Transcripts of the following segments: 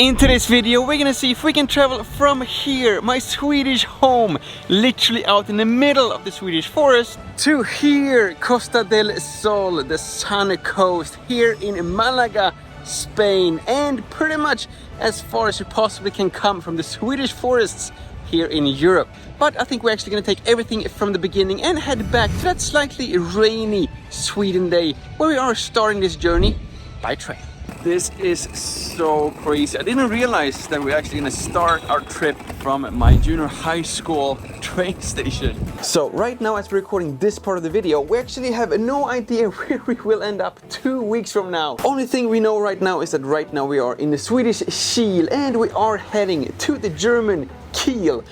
In today's video, we're gonna see if we can travel from here, my Swedish home, literally out in the middle of the Swedish forest, to here, Costa del Sol, the sun coast, here in Malaga, Spain, and pretty much as far as you possibly can come from the Swedish forests here in Europe. But I think we're actually gonna take everything from the beginning and head back to that slightly rainy Sweden day, where we are starting this journey by train. This is so crazy. I didn't realize that we're actually gonna start our trip from my junior high school train station. So right now, as we're recording this part of the video, we actually have no idea where we will end up 2 weeks from now. Only thing we know right now is that right now we are in the Swedish Kiel and we are heading to the German Kiel.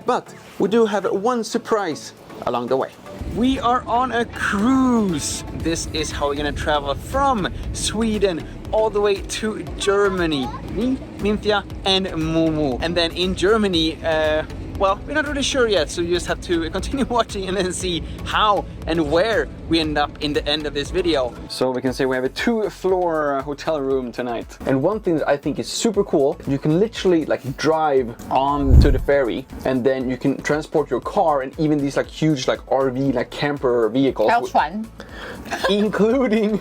But we do have one surprise along the way. We are on a cruise. This is how we're gonna travel from Sweden all the way to Germany. Me, Minthia, and Momo. And then in Germany, well, we're not really sure yet, so you just have to continue watching and then see how and where we end up in the end of this video. So we can say we have a 2-floor hotel room tonight. And one thing that I think is super cool, you can literally like drive on to the ferry and then you can transport your car and even these like huge like RV, like camper vehicles. Including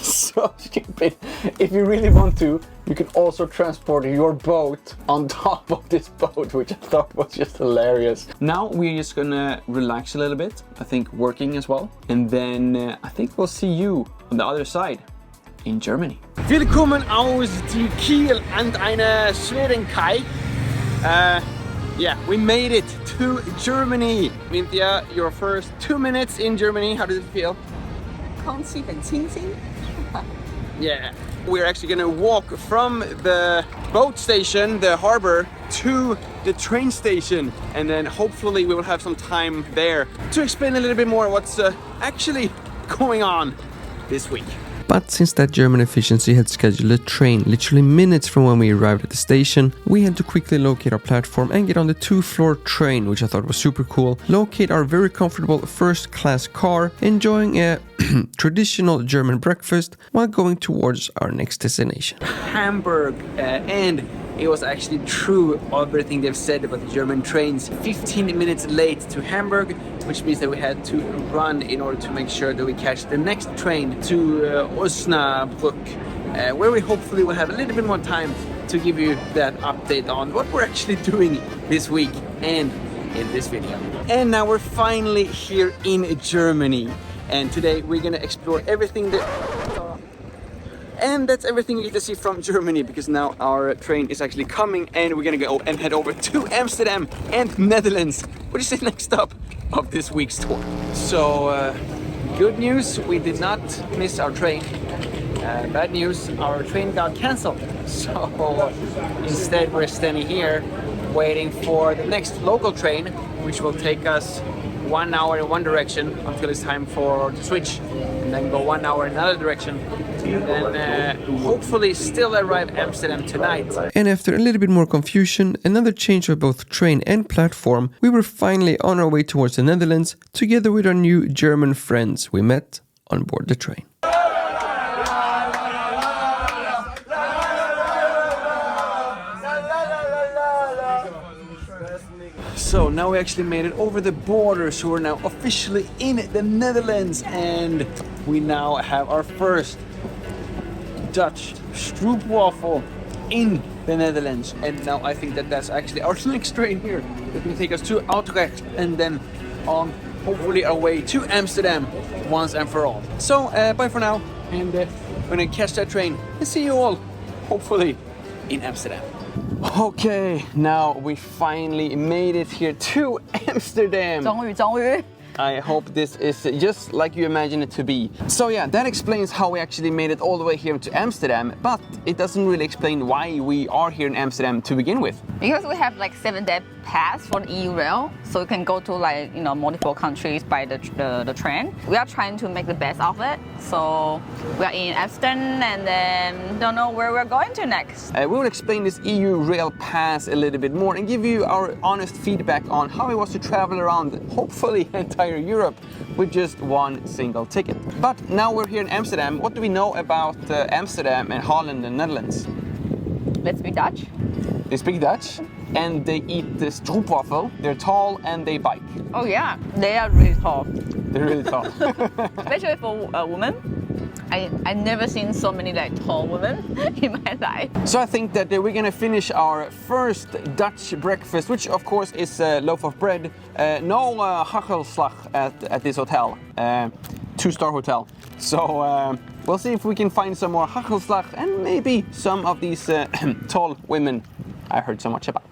so stupid. If you really want to, you can also transport your boat on top of this boat, which I thought was just hilarious. Now we're just gonna relax a little bit, I think working as well. And then I think we'll see you on the other side in Germany. Willkommen aus die Kiel and eine Schwedenkai. Yeah, we made it to Germany. Minthia, your first 2 minutes in Germany, how did it feel? 空气很清新。 Yeah, we're actually gonna walk from the boat station, the harbor, to the train station, and then hopefully we will have some time there to explain a little bit more what's actually going on this week. But since that German efficiency had scheduled a train literally minutes from when we arrived at the station, we had to quickly locate our platform and get on the 2-floor train, which I thought was super cool, locate our very comfortable first-class car, enjoying a traditional German breakfast while going towards our next destination. Hamburg, and it was actually true everything they've said about the German trains. 15 minutes late to Hamburg, which means that we had to run in order to make sure that we catch the next train to Osnabrück, where we hopefully will have a little bit more time to give you that update on what we're actually doing this week and in this video. And now we're finally here in Germany. And today we're gonna explore everything and that's everything you get to see from Germany, because now our train is actually coming and we're gonna go and head over to Amsterdam and Netherlands, which is the next stop of this week's tour. So good news, we did not miss our train. Bad news, our train got cancelled. So instead we're standing here waiting for the next local train, which will take us 1 hour in one direction until it's time to switch, and then go 1 hour in another direction, and then hopefully still arrive Amsterdam tonight. And after a little bit more confusion, another change of both train and platform, we were finally on our way towards the Netherlands, together with our new German friends we met on board the train. So now we actually made it over the border, so we're now officially in the Netherlands, and we now have our first Dutch stroopwafel in the Netherlands. And now I think that that's actually our next train here. It's gonna take us to Utrecht and then on hopefully our way to Amsterdam once and for all. So bye for now, and we're gonna catch that train and see you all hopefully in Amsterdam. Okay, now we finally made it here to Amsterdam. 终于。 I hope this is just like you imagine it to be. So yeah, that explains how we actually made it all the way here to Amsterdam, but it doesn't really explain why we are here in Amsterdam to begin with. Because we have like 7-day pass for the EU rail, so you can go to like multiple countries by the train. We are trying to make the best of it. So we are in Amsterdam and then don't know where we're going to next. We will explain this EU rail pass a little bit more and give you our honest feedback on how it was to travel around, hopefully entire Europe, with just one single ticket. But now we're here in Amsterdam. What do we know about Amsterdam and Holland and Netherlands? Let's speak Dutch. They speak Dutch and they eat the stroopwafel. They're tall and they bike. Oh yeah, they are really tall. They're really tall. Especially for a woman. I never seen so many like tall women in my life. So I think that we're gonna finish our first Dutch breakfast, which of course is a loaf of bread. No hagelslag at this hotel, 2-star hotel. So we'll see if we can find some more hagelslag and maybe some of these tall women I heard so much about.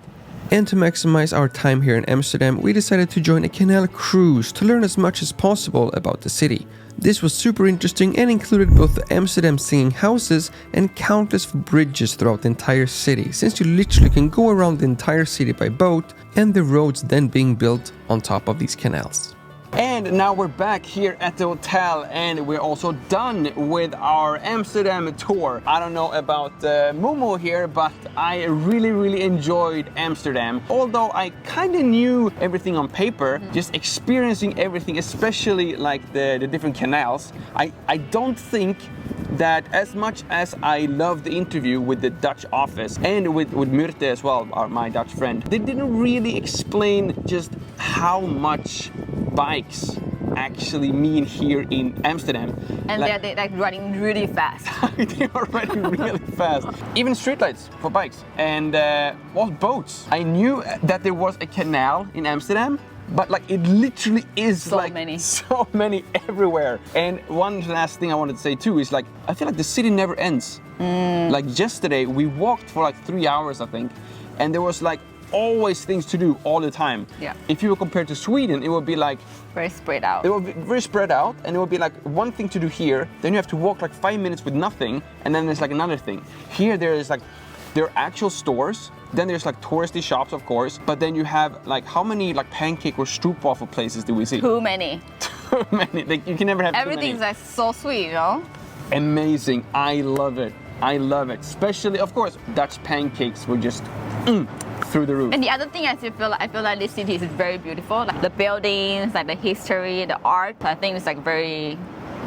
And to maximize our time here in Amsterdam, we decided to join a canal cruise to learn as much as possible about the city. This was super interesting and included both the Amsterdam singing houses and countless bridges throughout the entire city, since you literally can go around the entire city by boat and the roads then being built on top of these canals. And now we're back here at the hotel and we're also done with our Amsterdam tour. I don't know about Momo here, but I really enjoyed Amsterdam. Although I kind of knew everything on paper, just experiencing everything, especially like the different canals, I don't think that as much as I loved the interview with the Dutch office and with Myrte as well, my Dutch friend, they didn't really explain just how much bikes actually mean here in Amsterdam. And they're like running really fast. They are running really fast. Even streetlights for bikes and boats. I knew that there was a canal in Amsterdam, but like it literally is so many everywhere. And one last thing I wanted to say too is like I feel like the city never ends. Like yesterday we walked for like 3 hours I think, and there was like always things to do all the time. Yeah. If you were compared to Sweden, it would be like very spread out. It would be very spread out, and it would be like one thing to do here, then you have to walk like 5 minutes with nothing, and then there's like another thing. Here there are actual stores, then there's like touristy shops of course, but then you have like how many like pancake or stroopwafel places do we see? Too many. Too many. Like you can never have Everything's too many. like so sweet, you know? Amazing. I love it. I love it. Especially of course Dutch pancakes were just through the roof. And the other thing I feel like this city is very beautiful. Like the buildings, like the history, the art. I think it's like very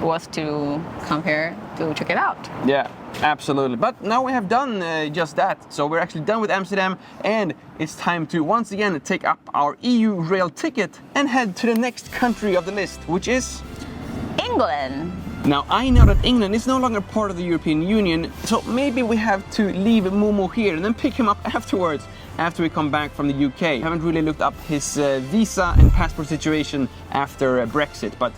worth to compare to check it out. Yeah, absolutely. But now we have done just that. So we're actually done with Amsterdam, and it's time to once again take up our EU rail ticket and head to the next country of the list, which is England. Now I know that England is no longer part of the European Union, so maybe we have to leave Momo here and then pick him up afterwards, after we come back from the UK. I haven't really looked up his visa and passport situation after Brexit, but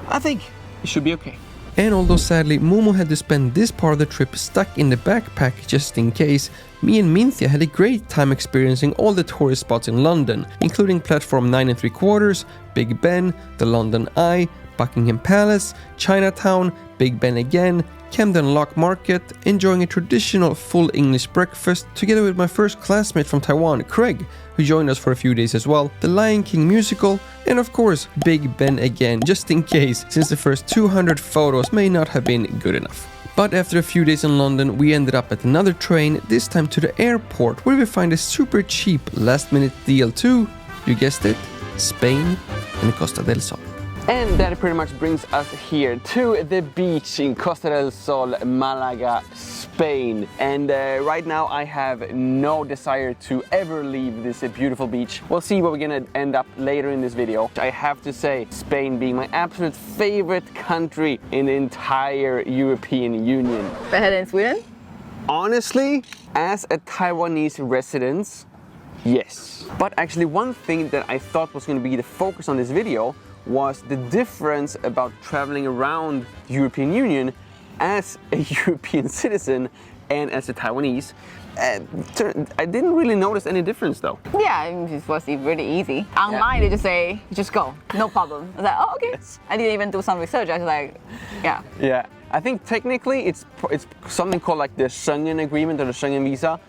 I think it should be okay. And although sadly Momo had to spend this part of the trip stuck in the backpack just in case, me and Minthia had a great time experiencing all the tourist spots in London, including Platform 9 3/4, Big Ben, the London Eye, Buckingham Palace, Chinatown, Big Ben again, Camden Lock Market, enjoying a traditional full English breakfast together with my first classmate from Taiwan, Craig, who joined us for a few days as well, the Lion King musical, and of course Big Ben again, just in case, since the first 200 photos may not have been good enough. But after a few days in London, we ended up at another train, this time to the airport, where we find a super cheap last-minute deal to, you guessed it, Spain and Costa del Sol. And that pretty much brings us here to the beach in Costa del Sol, Malaga, Spain. And right now I have no desire to ever leave this beautiful beach. We'll see where we're gonna end up later in this video. I have to say, Spain being my absolute favorite country in the entire European Union. Better than Sweden? Honestly, as a Taiwanese resident, yes. But actually one thing that I thought was gonna be the focus on this video was the difference about traveling around the European Union as a European citizen and as a Taiwanese. I didn't really notice any difference though. Yeah, it was really easy. Online, they just say, just go, no problem. I was like, oh, okay. Yes. I didn't even do some research. I was like, yeah. Yeah, I think technically it's something called like the Schengen Agreement or the Schengen Visa.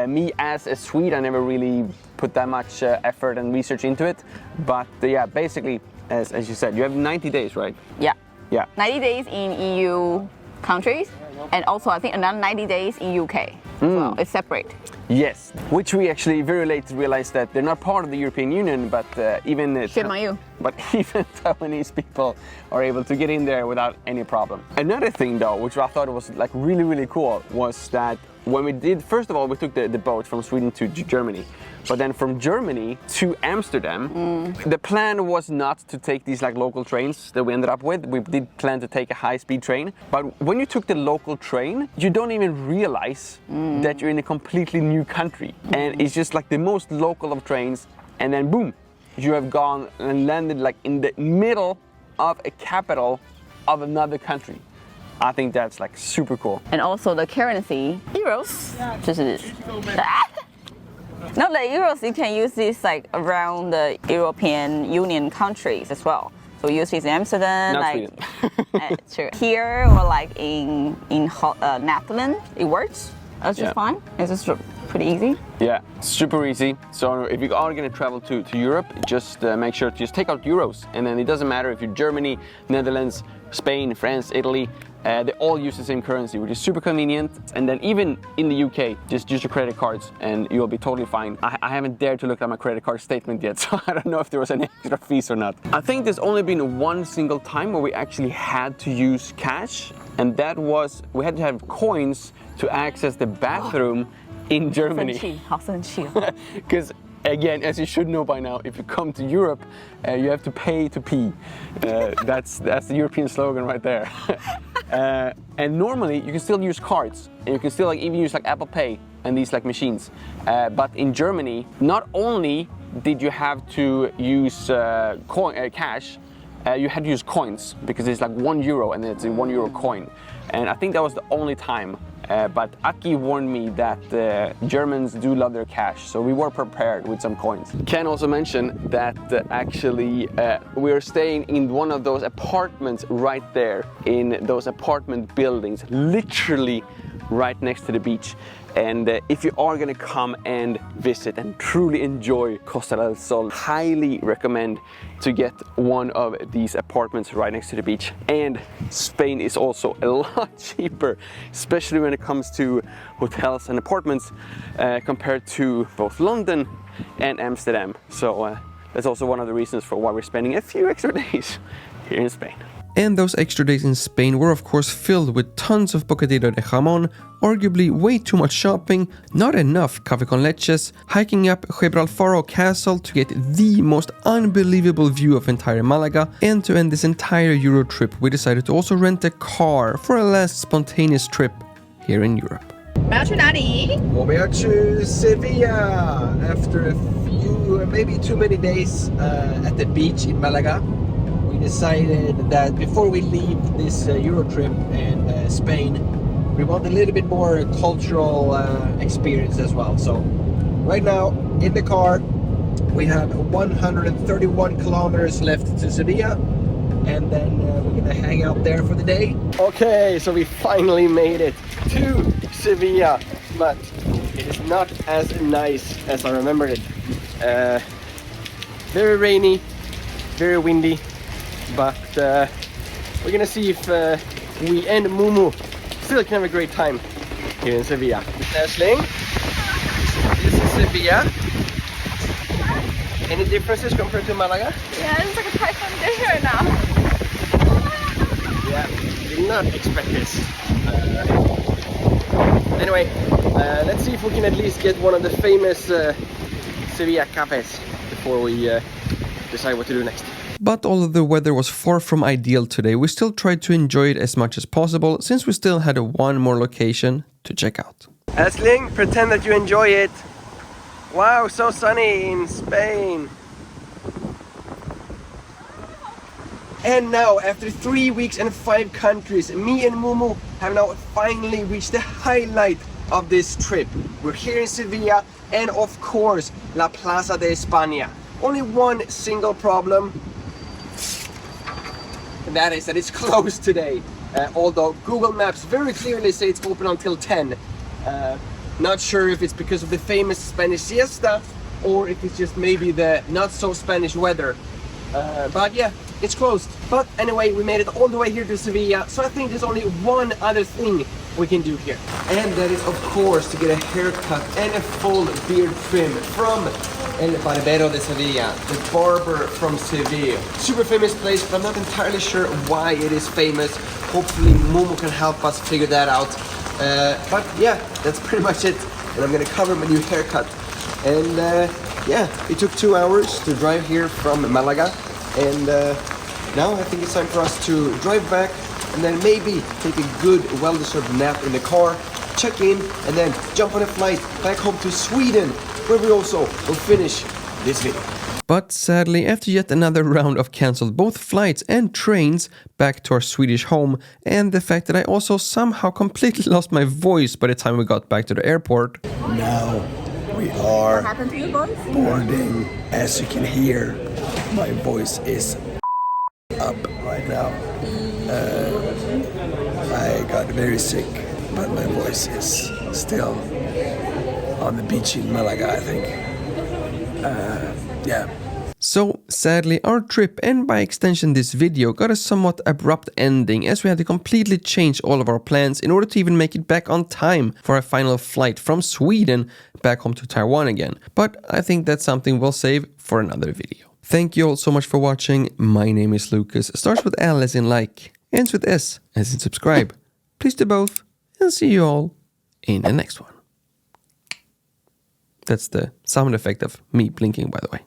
Me as a Swede, I never really put that much effort and research into it. But yeah, basically, as you said, you have 90 days, right? Yeah. Yeah. 90 days in EU countries, and also I think another 90 days in UK. So it's separate. Yes, which we actually very late realized that they're not part of the European Union, but even Shame on you. But even Taiwanese people are able to get in there without any problem. Another thing though, which I thought was like really cool, was that when we did, first of all, we took the boat from Sweden to Germany. But then from Germany to Amsterdam, the plan was not to take these like local trains that we ended up with. We did plan to take a high-speed train. But when you took the local train, you don't even realize that you're in a completely new country. And it's just like the most local of trains. And then boom, you have gone and landed like in the middle of a capital of another country. I think that's like super cool. And also the currency, euros. 就是 No, the euros, you can use this like around the European Union countries as well. So we use this in Amsterdam, Not like Sweden. sure. Here or like in Netherlands, it works. That's just fine. It's just pretty easy. Yeah, super easy. So if you are going to travel to Europe, just make sure to just take out euros. And then it doesn't matter if you're Germany, Netherlands, Spain, France, Italy, they all use the same currency, which is super convenient. And then even in the UK, just use your credit cards and you'll be totally fine. I haven't dared to look at my credit card statement yet, so I don't know if there was any extra fees or not. I think there's only been one single time where we actually had to use cash, and that was we had to have coins to access the bathroom in Germany. 好生气. Because again, as you should know by now, if you come to Europe, you have to pay to pee. That's the European slogan right there. And normally you can still use cards, and you can still like even use like Apple Pay and these like machines. But in Germany, not only did you have to use cash, you had to use coins because it's like €1 and it's a €1 coin. And I think that was the only time. But Aki warned me that Germans do love their cash, so we were prepared with some coins. Can also mention that actually we're staying in one of those apartments right there, in those apartment buildings, literally right next to the beach. And if you are gonna come and visit and truly enjoy Costa del Sol, highly recommend to get one of these apartments right next to the beach. And Spain is also a lot cheaper, especially when it comes to hotels and apartments compared to both London and Amsterdam. So that's also one of the reasons for why we're spending a few extra days here in Spain. And those extra days in Spain were of course filled with tons of bocadillo de jamón, arguably way too much shopping, not enough café con leches, hiking up Gibralfaro Castle to get the most unbelievable view of entire Malaga, and to end this entire Euro trip we decided to also rent a car for a last spontaneous trip here in Europe. 我们要去哪里？我们要去 Sevilla after a few, maybe too many days at the beach in Malaga. We decided that before we leave this Euro trip in Spain, we want a little bit more cultural experience as well. So right now in the car we have 131 kilometers left to Sevilla, and then we're gonna hang out there for the day. Okay, so we finally made it to Sevilla, but it is not as nice as I remembered it. Very rainy, very windy. But we're gonna see if we and Mumu still can have a great time here in Sevilla. Sling, this is Sevilla. Any differences compared to Malaga? Yeah, it's like a typhoon day here now. Yeah, did not expect this. Anyway, let's see if we can at least get one of the famous Sevilla cafes before we decide what to do next. But although the weather was far from ideal today, we still tried to enjoy it as much as possible, since we still had one more location to check out. Asling, pretend that you enjoy it. Wow, so sunny in Spain. And now, after 3 weeks and 5 countries, me and Mumu have now finally reached the highlight of this trip. We're here in Sevilla, and of course, La Plaza de España. Only one single problem, and that is that it's closed today. Although Google Maps very clearly say it's open until 10. Not sure if it's because of the famous Spanish siesta, or if it's just maybe the not so Spanish weather. But yeah, it's closed. But anyway, we made it all the way here to Sevilla, so I think there's only one other thing we can do here. And that is of course to get a haircut and a full beard trim from El Barbero de Sevilla, the barber from Seville. Super famous place, but I'm not entirely sure why it is famous. Hopefully Momo can help us figure that out. But yeah, that's pretty much it. And I'm gonna cover my new haircut. And yeah, it took 2 hours to drive here from Malaga. And now I think it's time for us to drive back and then maybe take a good, well-deserved nap in the car, check in, and then jump on a flight back home to Sweden, where we also will finish this video. But sadly, after yet another round of cancelled both flights and trains back to our Swedish home, and the fact that I also somehow completely lost my voice by the time we got back to the airport. Now we are boarding. As you can hear, my voice is up right now. I got very sick, but my voice is still on the beach in Malaga, I think. Yeah. So, sadly, our trip, and by extension this video, got a somewhat abrupt ending as we had to completely change all of our plans in order to even make it back on time for our final flight from Sweden back home to Taiwan again. But I think that's something we'll save for another video. Thank you all so much for watching. My name is Lukas. Starts with L as in like, ends with S as in subscribe. Please do both, and see you all in the next one. That's the sound effect of me blinking, by the way.